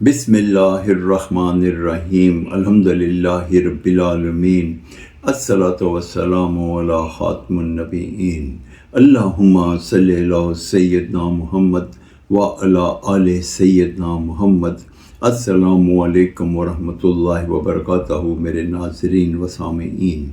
بسم اللہ الرحمن الرحیم الحمدللہ رب العالمین الصلاۃ والسلام علی خاتم النبیین اللہم صلی علی سیدنا محمد وعلی آل سیدنا محمد۔ السلام علیکم ورحمۃ اللہ وبرکاتہ میرے ناظرین و سامعین۔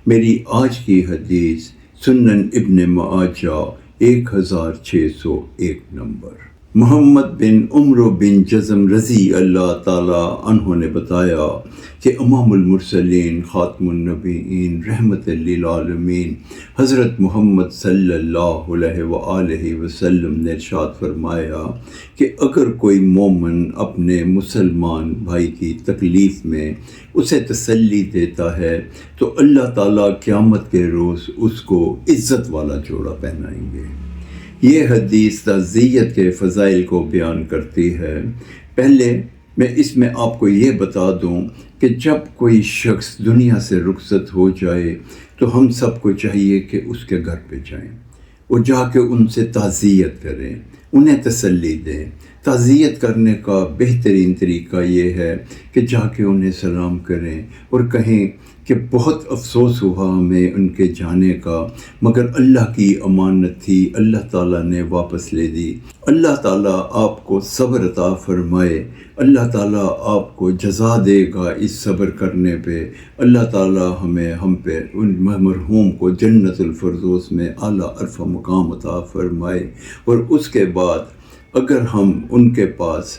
میری آج کی حدیث سنن ابن ماجہ 1601 نمبر۔ محمد بن عمرو بن جزم رضی اللہ تعالی عنہ نے بتایا کہ امام المرسلین خاتم النبیین رحمت للعالمین حضرت محمد صلی اللہ علیہ وآلہ وسلم نے ارشاد فرمایا کہ اگر کوئی مومن اپنے مسلمان بھائی کی تکلیف میں اسے تسلی دیتا ہے تو اللہ تعالیٰ قیامت کے روز اس کو عزت والا جوڑا پہنائیں گے۔ یہ حدیث تعزیت کے فضائل کو بیان کرتی ہے۔ پہلے میں اس میں آپ کو یہ بتا دوں کہ جب کوئی شخص دنیا سے رخصت ہو جائے تو ہم سب کو چاہیے کہ اس کے گھر پہ جائیں اور جا کے ان سے تعزیت کریں، انہیں تسلی دیں۔ تعزیت کرنے کا بہترین طریقہ یہ ہے کہ جا کے انہیں سلام کریں اور کہیں کہ بہت افسوس ہوا ہمیں ان کے جانے کا، مگر اللہ کی امانت تھی، اللہ تعالیٰ نے واپس لے دی۔ اللہ تعالیٰ آپ کو صبر عطا فرمائے، اللہ تعالیٰ آپ کو جزا دے گا اس صبر کرنے پہ۔ اللہ تعالیٰ ہم پہ ان مرحوم کو جنت الفردوس میں اعلیٰ عرفہ مقام عطا فرمائے۔ اور اس کے بعد اگر ہم ان کے پاس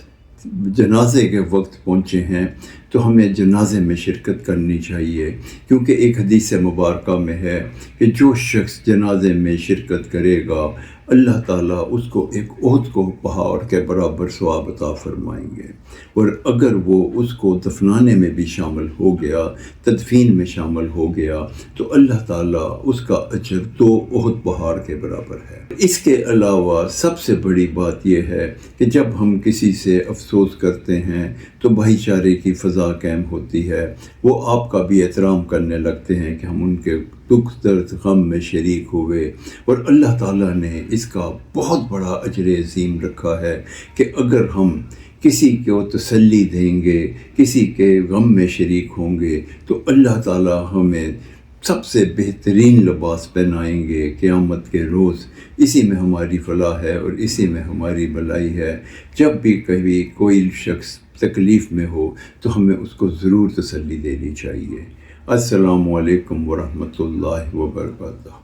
جنازے کے وقت پہنچے ہیں تو ہمیں جنازے میں شرکت کرنی چاہیے، کیونکہ ایک حدیث مبارکہ میں ہے کہ جو شخص جنازے میں شرکت کرے گا اللہ تعالیٰ اس کو ایک احد کو پہاڑ کے برابر ثواب عطا فرمائیں گے، اور اگر وہ اس کو دفنانے میں بھی شامل ہو گیا، تدفین میں شامل ہو گیا، تو اللہ تعالیٰ اس کا اجر 2 احد پہاڑ کے برابر ہے۔ اس کے علاوہ سب سے بڑی بات یہ ہے کہ جب ہم کسی سے افسوس کرتے ہیں تو بھائی چارے کی فضا قائم ہوتی ہے، وہ آپ کا بھی احترام کرنے لگتے ہیں کہ ہم ان کے دکھ درد غم میں شریک ہوئے، اور اللہ تعالیٰ نے اس کا بہت بڑا اجر عظیم رکھا ہے کہ اگر ہم کسی کو تسلی دیں گے، کسی کے غم میں شریک ہوں گے تو اللہ تعالیٰ ہمیں سب سے بہترین لباس پہنائیں گے قیامت کے روز۔ اسی میں ہماری فلاح ہے اور اسی میں ہماری بھلائی ہے۔ جب بھی کبھی کوئی شخص تکلیف میں ہو تو ہمیں اس کو ضرور تسلی دینی چاہیے۔ السلام علیکم ورحمۃ اللہ وبرکاتہ۔